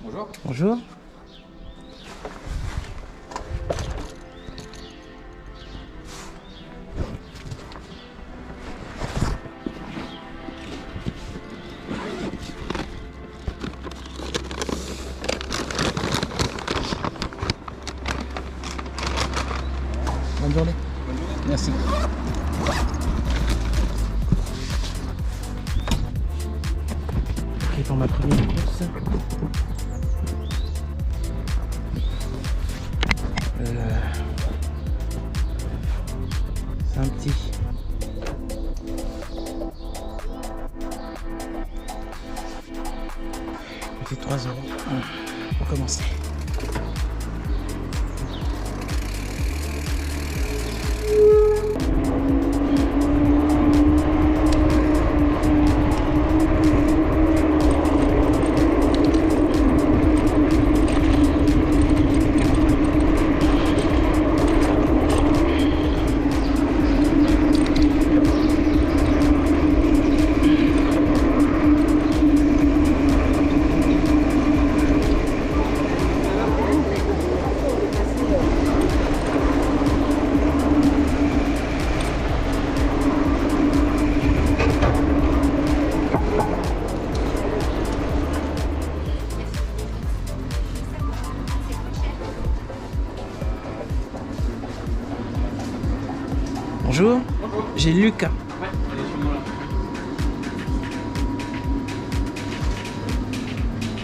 Bonjour. Bonjour. Bonne journée. Bonne journée. Merci. Ok, pour ma première course. C'est un petit. Petit 3 € pour commencer. Bonjour. Bonjour. J'ai Luc. Ouais, elle est sûrement là.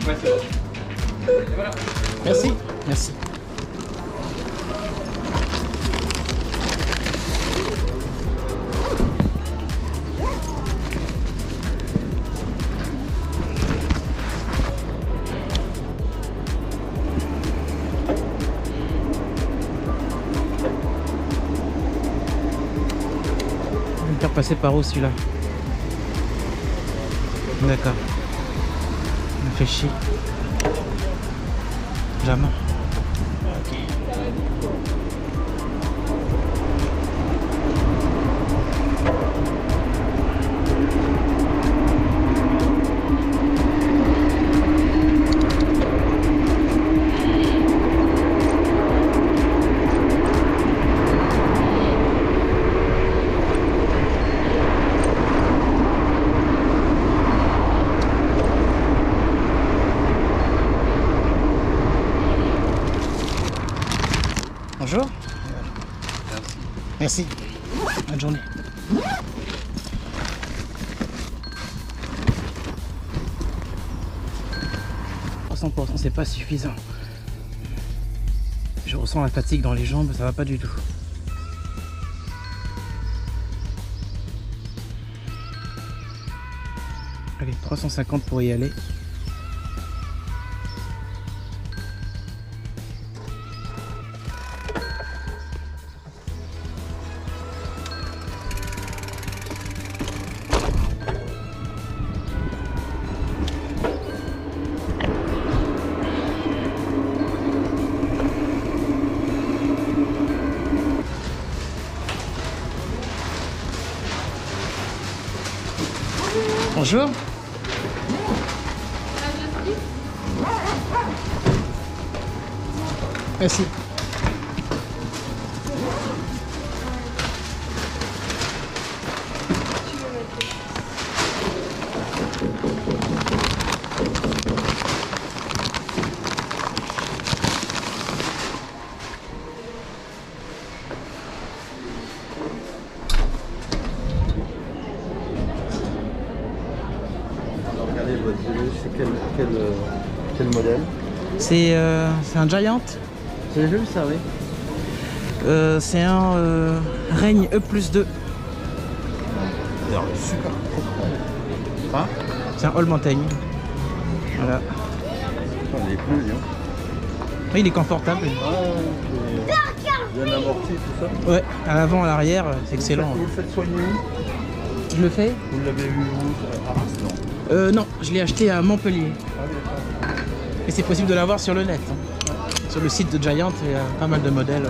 Ouais, c'est bon. Et voilà. Merci. Merci. Je vais faire passer par où celui-là? D'accord. Il me fait chier. Jamais. Bonjour. Merci. Bonne journée. À 100%, c'est pas suffisant. Je ressens la fatigue dans les jambes, ça va pas du tout. Allez, 350 pour y aller. Bonjour. Merci. Regardez votre vélo, c'est quel modèle? C'est un Giant. J'ai déjà vu ça, oui. C'est un Règne E+2. Alors, super propre. Hein? C'est un All Mountain. Voilà. Putain, les pneus, dis donc. Oui, il est confortable. Bien amorti, tout ça. Ouais, à l'avant, à l'arrière, c'est excellent. Vous le faites soigner où? Je le fais? Vous l'avez vu où? Non. Non, je l'ai acheté à Montpellier. Ah oui, d'accord. Et c'est possible de l'avoir sur le net. Hein. Sur le site de Giant, il y a pas mal de modèles.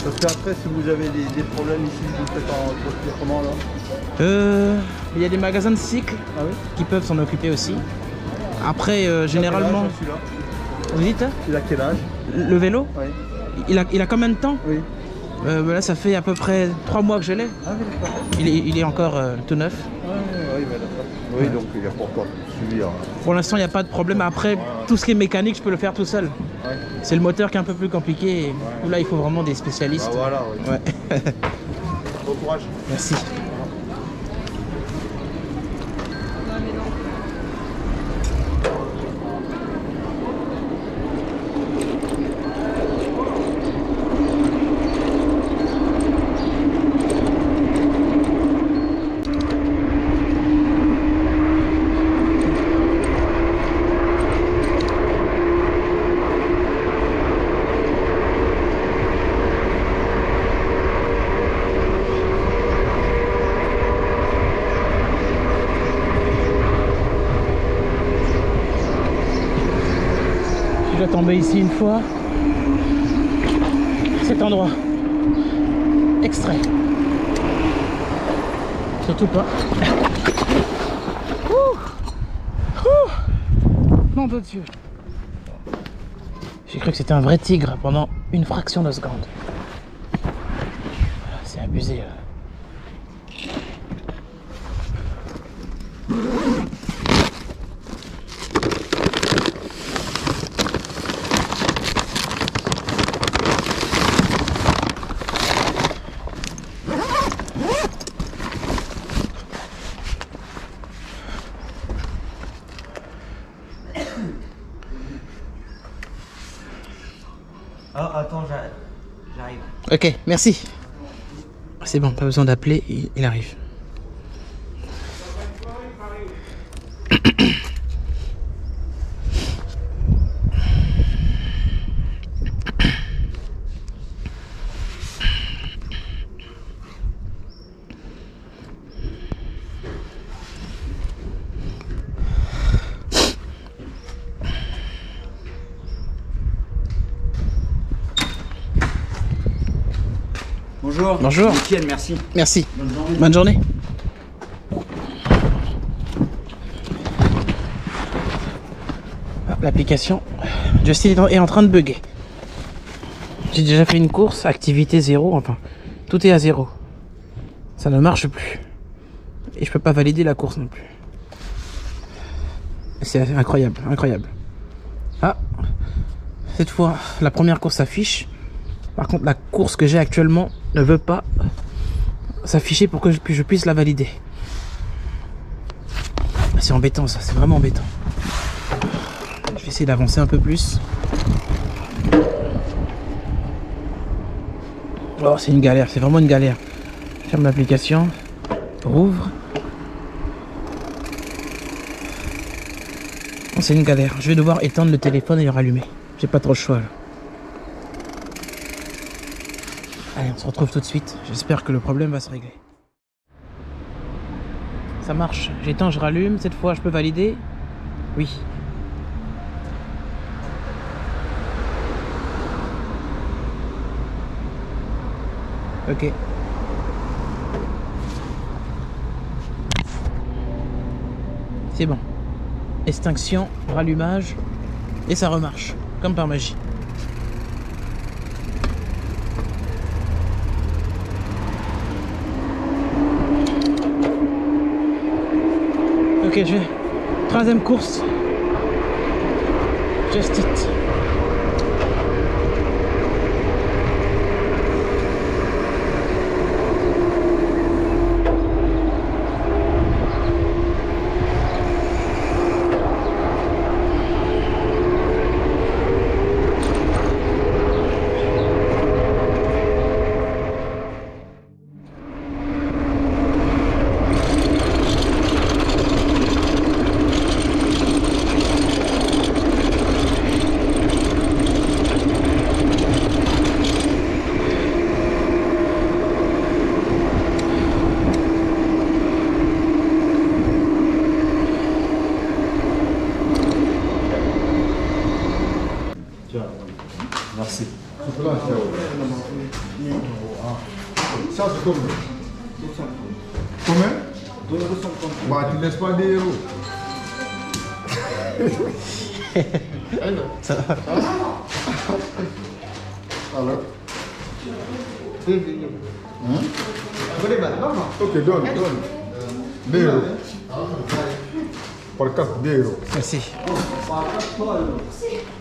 Parce qu'après, si vous avez des problèmes ici, vous faites comment là? Il y a des magasins de cycles Ah oui? qui peuvent s'en occuper aussi. Après, généralement... Celui-là. Vous dites? Il a quel âge? Le vélo? Oui. Il a combien de temps? Oui. Là, ça fait à peu près 3 mois que je l'ai. Ah oui, d'accord. Il est encore tout neuf. Oui, d'accord. Oui, donc il n'y a pas encore suivi. Hein. Pour l'instant, il n'y a pas de problème. Après, tout ce qui est mécanique, je peux le faire tout seul. Ouais. C'est le moteur qui est un peu plus compliqué. Et où là, il faut vraiment des spécialistes. Ah, voilà, oui. Ouais. Bon courage. Merci. Je suis déjà tombé ici une fois. Cet endroit. Extrait. Surtout pas. Nom de Dieu. J'ai cru que c'était un vrai tigre pendant une fraction de seconde. C'est abusé là. Oh, attends, j'arrive. Ok, merci. C'est bon, pas besoin d'appeler, il arrive. Bonjour. Bonjour. Nickel, merci. Merci. Bonne journée. Bonne journée. L'application Justin est en train de bugger. J'ai déjà fait une course, activité 0, enfin, tout est à 0. Ça ne marche plus. Et je peux pas valider la course non plus. C'est incroyable, incroyable. Ah, cette fois, la première course s'affiche. Par contre, la course que j'ai actuellement ne veut pas s'afficher pour que je puisse la valider. C'est embêtant ça, c'est vraiment embêtant. Je vais essayer d'avancer un peu plus. Oh, c'est une galère, c'est vraiment une galère. Ferme l'application, rouvre. Oh, c'est une galère. Je vais devoir éteindre le téléphone et le rallumer. J'ai pas trop le choix là. Allez, on se retrouve tout de suite. J'espère que le problème va se régler. Ça marche. J'éteins, je rallume. Cette fois, je peux valider? Oui. Ok. C'est bon. Extinction, rallumage. Et ça remarche. Comme par magie. Ok, je vais. Troisième course. Just it. Merci. Ça, c'est combien? Combien? Bah, tu laisses pas des héros. Ça va. Alors? Ok, donne. 2 euros. Par 4, 2 euros. Merci.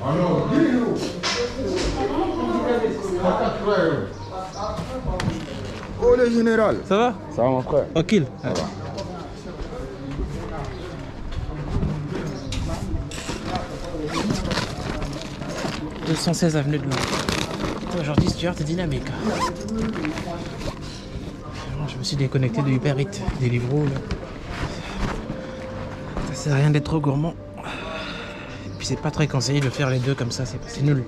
Ah non, 2 euros. Par 4, 3 euros. Oh, le général. Ça va? Ça va, mon frère? Tranquille. Ça va. « 216 avenue de Londres. Aujourd'hui, Stuart est dynamique. Je me suis déconnecté de Uber Eats, des Deliveroo. Ça sert à rien d'être trop gourmand. Et puis c'est pas très conseillé de faire les deux comme ça, c'est nul.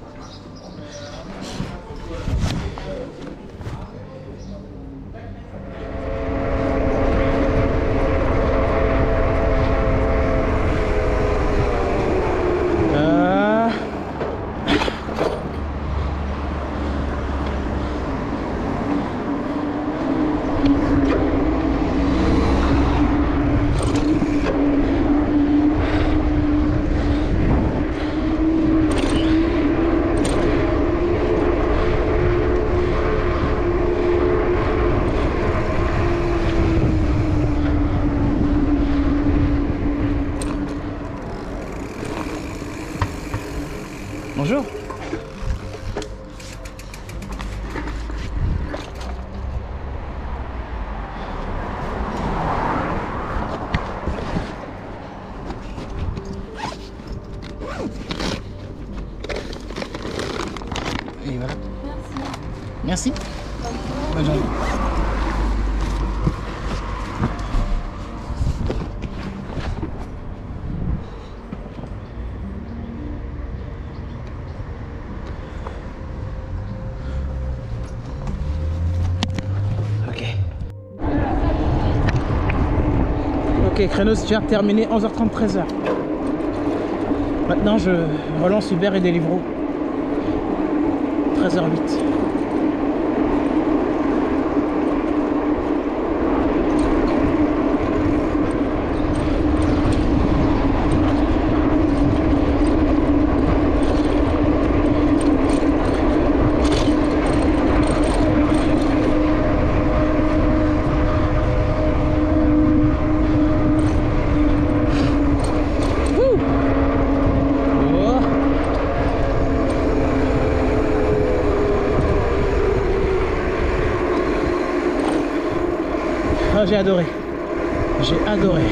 Bonjour. Et voilà. Merci. Bonne journée. Ok, créneau Stuart terminé 11h30, 13h. Maintenant je relance Uber et Deliveroo. 13h08. Ah, j'ai adoré. J'ai adoré.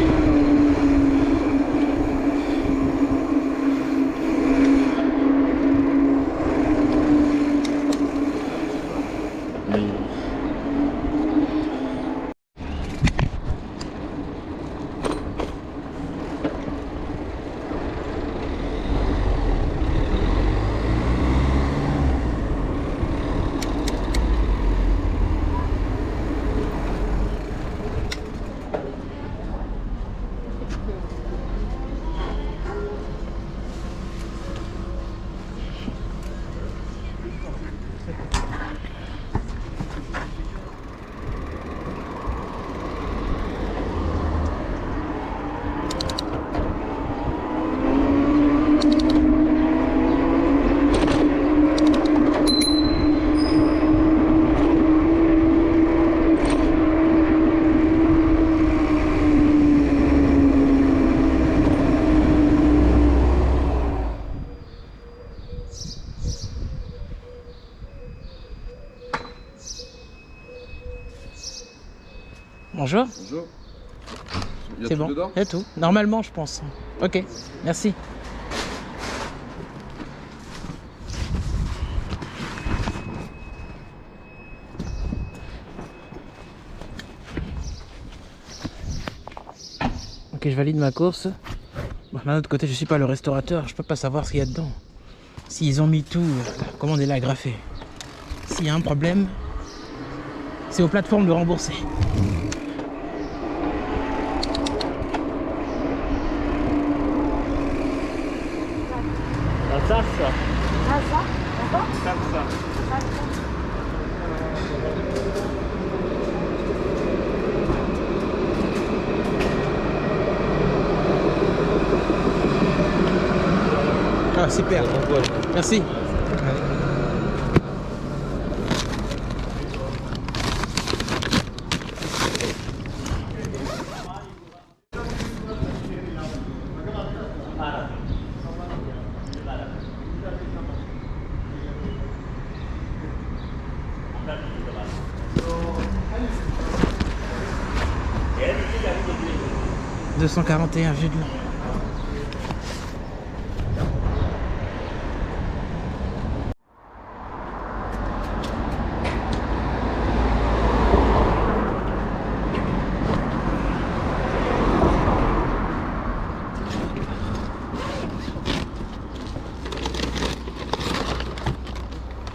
Bonjour. Bonjour. Il y a C'est tout bon. dedans? Il y a tout. Normalement, je pense. Ok. Merci. Ok, je valide ma course. Bon, d'un autre côté, je suis pas le restaurateur. Je peux pas savoir ce qu'il y a dedans. S'ils ont mis tout, la commande est là agrafée. S'il y a un problème, c'est aux plateformes de rembourser. La salsa. Ah, super. Merci. « 241 vieux de l'an.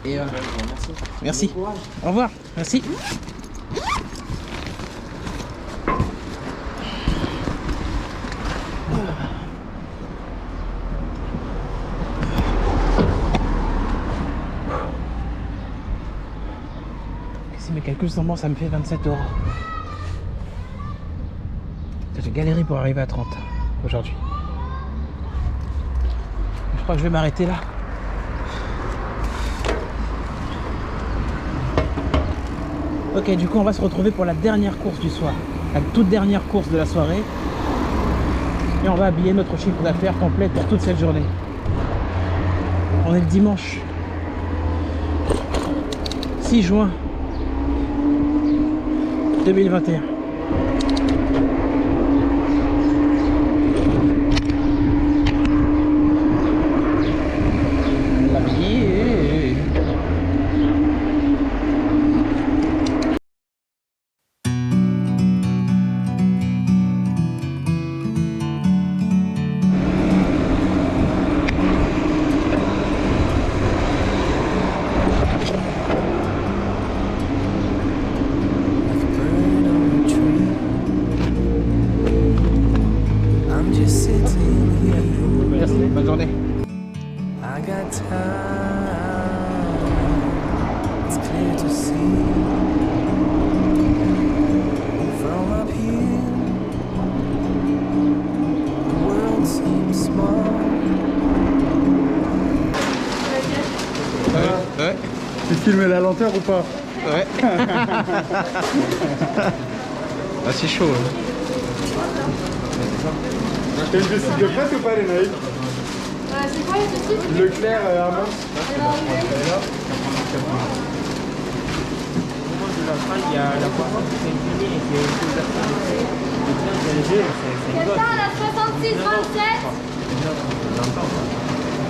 Et merci. Au revoir. Merci. Si mes calculs sont bons, ça me fait 27 €. J'ai galéré pour arriver à 30 aujourd'hui. Je crois que je vais m'arrêter là. Ok, du coup on va se retrouver pour la dernière course du soir. La toute dernière course de la soirée. Et on va habiller notre chiffre d'affaires complet pour toute cette journée. On est le dimanche 6 juin 2021. L'habillé. Merci, bonne journée. I got time, it's clear to see. From up here, the world seems small. Ouais. Tu filmes la lenteur ou pas? Ouais. Ah, c'est chaud. T'as une décide de prête ou pas les naïfs? C'est quoi ce type? Leclerc à Mons. Il y a la poisson qui s'est inclinée et qui est le jeu, c'est une Quelqu'un à la 66, 27?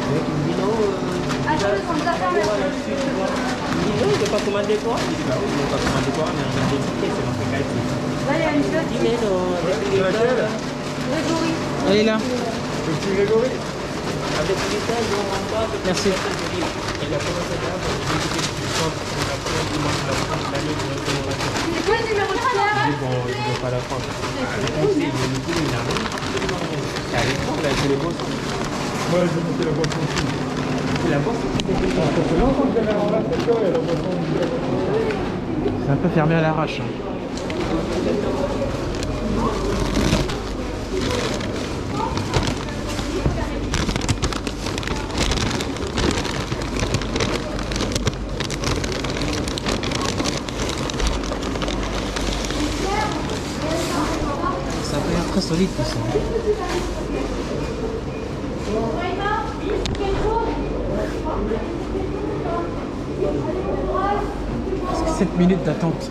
Avec une vidéo. Attendez, on nous a fermé. Il dit non, il n'est pas commandé quoi? Il dit bah oui, il n'est pas commandé quoi, mais regardez le ticket, c'est marqué KFC. Là, il y a une seule. Il dit mais non, Grégory. Elle est là. Le petit Grégory. avec le message, on rentre pas. Merci. Il a commencé là, parce que j'ai dit que je pense que la première dimanche de la France, l'année de la commémoration. C'est quoi le numéro de Pierre? Je dis bon, je ne veux pas la prendre. Avec un fil, mais du coup, il n'a absolument rien. C'est à l'époque, là, c'est les bosses. Ouais, j'ai monté la boisson aussi. C'est la bosse qui fait Ça fait longtemps que j'avais en réflexion et la boisson. C'est un peu fermé à l'arrache. Ça peut être très solide tout ça. 7 minutes d'attente.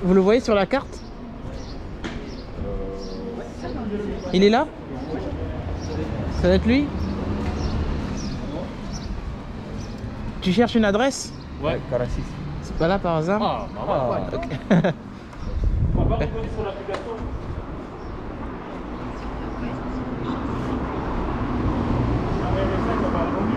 Vous le voyez sur la carte? Il est là? Ça doit être lui? Tu cherches une adresse? Ouais, Carassis. C'est pas là par hasard? Ok. On va pas reconnaître sur l'application. Ah, mais ça, il va pas répondre.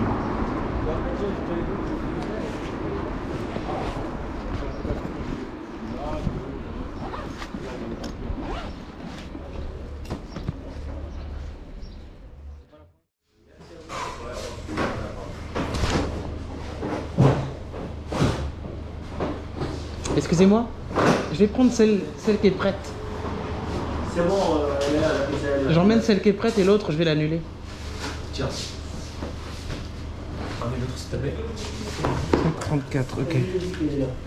Excusez-moi, je vais prendre celle qui est prête. C'est bon, J'emmène celle qui est prête et l'autre, je vais l'annuler. Tiens. Un minute, s'il te plaît. 34, ok.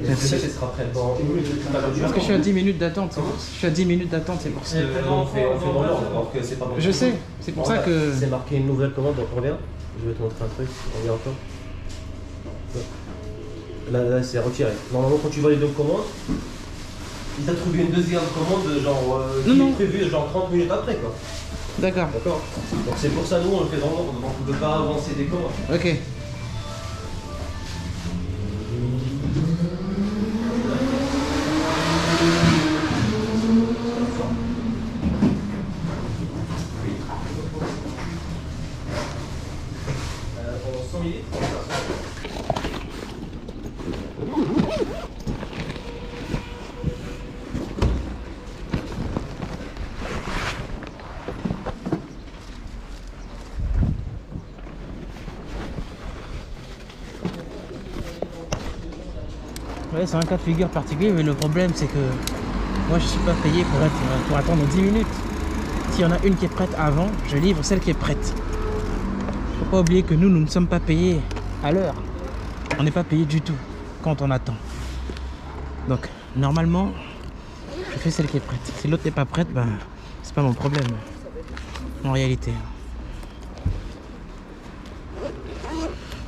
Merci. Ce sera prêt dans une minute. Parce que je suis à 10 minutes d'attente, c'est pour ça. Je suis à 10 minutes d'attente, c'est pour ça. On fait dans l'ordre, alors que c'est pas bon. Je sais, c'est pour ça que... C'est marqué une nouvelle commande, donc reviens. Je vais te montrer un truc, reviens encore. Là c'est retiré. Normalement, quand tu vois les deux commandes, il t'a trouvé une deuxième commande, genre, qui est prévue genre 30 minutes après, quoi. D'accord. D'accord. Donc c'est pour ça, nous, on le fait dans l'ordre, donc on ne peut pas avancer des commandes. Ok. Pendant 100 minutes, Ouais, c'est un cas de figure particulier, mais le problème c'est que moi je suis pas payé pour attendre 10 minutes. S'il y en a une qui est prête avant, je livre celle qui est prête. Faut pas oublier que nous ne sommes pas payés à l'heure. On n'est pas payé du tout quand on attend. Donc normalement, je fais celle qui est prête. Si l'autre n'est pas prête, ben c'est pas mon problème. En réalité.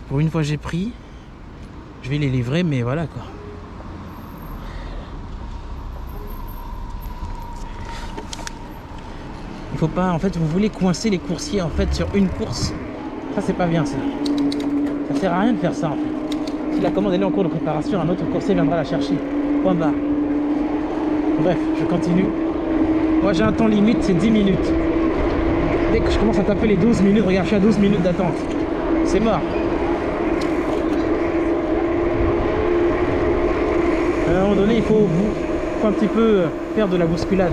Pour une fois j'ai pris, je vais les livrer, mais voilà quoi. Il faut pas, en fait, vous voulez coincer les coursiers en fait sur une course. Ça c'est pas bien ça. Ça sert à rien de faire ça en fait. Si la commande elle est en cours de préparation, un autre coursier viendra la chercher. Point barre. Bref, je continue. Moi j'ai un temps limite, c'est 10 minutes. Dès que je commence à taper les 12 minutes, regarde, je suis à 12 minutes d'attente. C'est mort. À un moment donné, il faut un petit peu faire de la bousculade.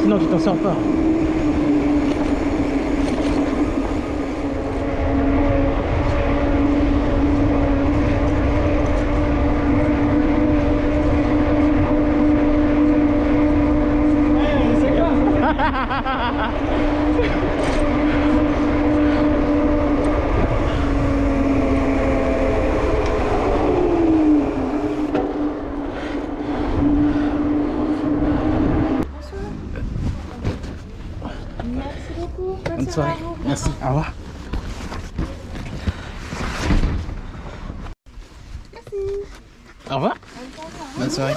Sinon tu t'en sors pas. Bonne soirée. Merci. Au revoir. Au revoir. Bonne soirée.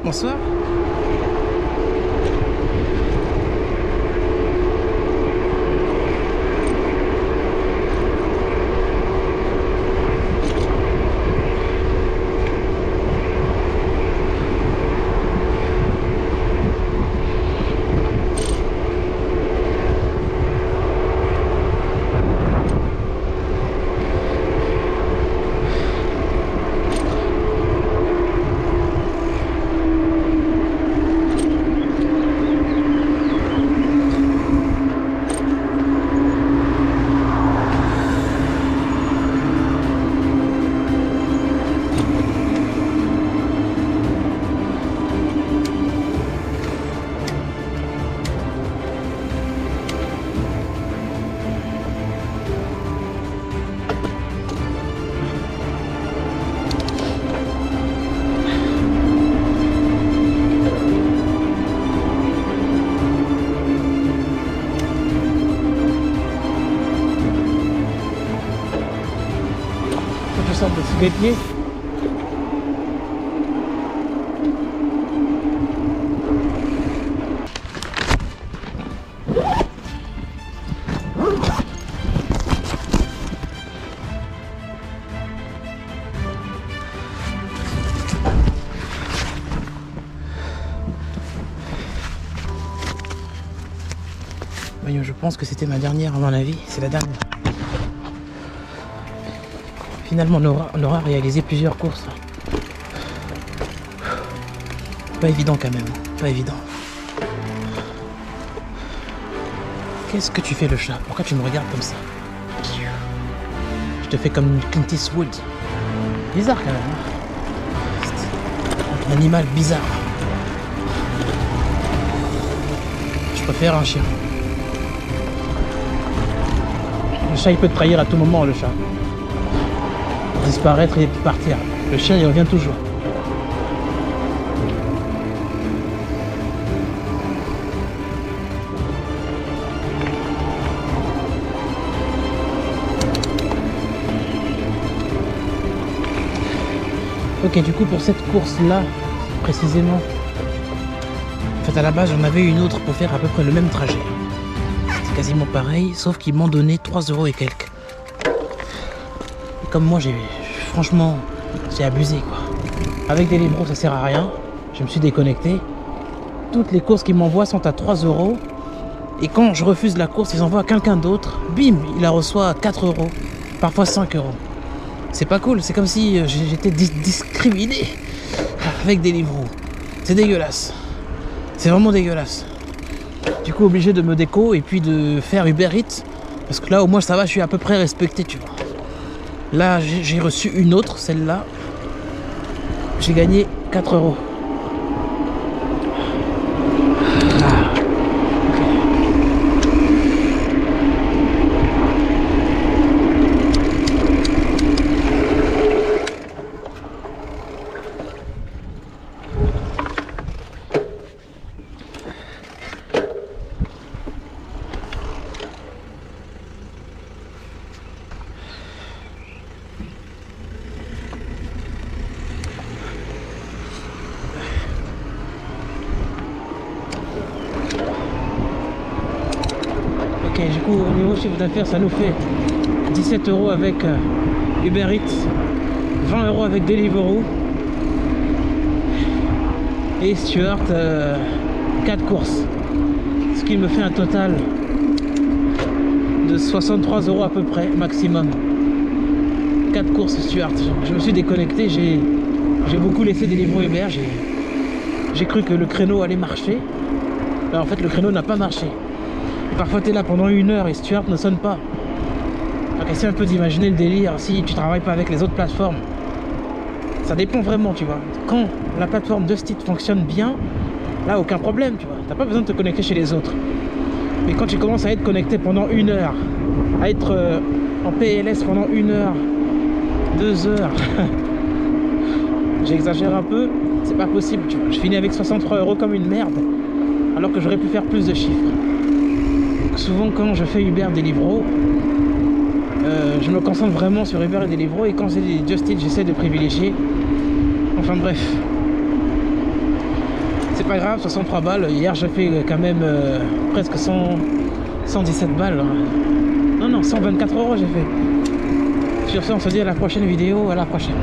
Bonsoir. les pieds. Oui, je pense que c'était ma dernière à mon avis, c'est la dernière. Finalement on aura réalisé plusieurs courses. Pas évident quand même, pas évident. Qu'est-ce que tu fais le chat? Pourquoi tu me regardes comme ça? Je te fais comme Clint Eastwood. Bizarre quand même. Hein, un animal bizarre. Je préfère un chien. Le chat il peut te trahir à tout moment, le chat. Disparaître et partir. Le chien il revient toujours. Ok, du coup pour cette course là précisément, en fait à la base j'en avais une autre pour faire à peu près le même trajet. C'est quasiment pareil, sauf qu'ils m'ont donné 3 € et quelques. Et comme moi franchement j'ai abusé quoi. Avec Deliveroo ça sert à rien, je me suis déconnecté. Toutes les courses qu'ils m'envoient sont à 3 €. Et quand je refuse la course, ils envoient à quelqu'un d'autre, bim, il la reçoit à 4 €, parfois 5 €. C'est pas cool, c'est comme si j'étais discriminé avec Deliveroo. C'est dégueulasse. C'est vraiment dégueulasse. Du coup, obligé de me déco et puis de faire Uber Eats. Parce que là, au moins, ça va, je suis à peu près respecté, tu vois. Là, j'ai reçu une autre, celle-là. J'ai gagné 4 €. Ok, du coup, au niveau chiffre d'affaires, ça nous fait 17 € avec Uber Eats, 20 € avec Deliveroo et Stuart, 4 courses. Ce qui me fait un total de 63 € à peu près, maximum. 4 courses Stuart. Je me suis déconnecté, j'ai beaucoup laissé Deliveroo et Uber. J'ai cru que le créneau allait marcher. Alors en fait, le créneau n'a pas marché. Parfois tu es là pendant 1 heure et Stuart ne sonne pas. Donc essaie un peu d'imaginer le délire si tu travailles pas avec les autres plateformes. Ça dépend vraiment, tu vois. Quand la plateforme de Just Eat fonctionne bien, là aucun problème, tu vois. T'as pas besoin de te connecter chez les autres. Mais quand tu commences à être connecté pendant 1 heure, à être en PLS pendant 1 heure, 2 heures, j'exagère un peu, c'est pas possible, tu vois. Je finis avec 63 € comme une merde, alors que j'aurais pu faire plus de chiffres. Souvent quand je fais Uber Deliveroo, je me concentre vraiment sur Uber et Deliveroo, et quand c'est des Just Eat, j'essaie de privilégier. Enfin bref, c'est pas grave, 63 balles. Hier j'ai fait quand même presque 117 balles. Non, 124 € j'ai fait. Sur ce, on se dit à la prochaine vidéo, à la prochaine.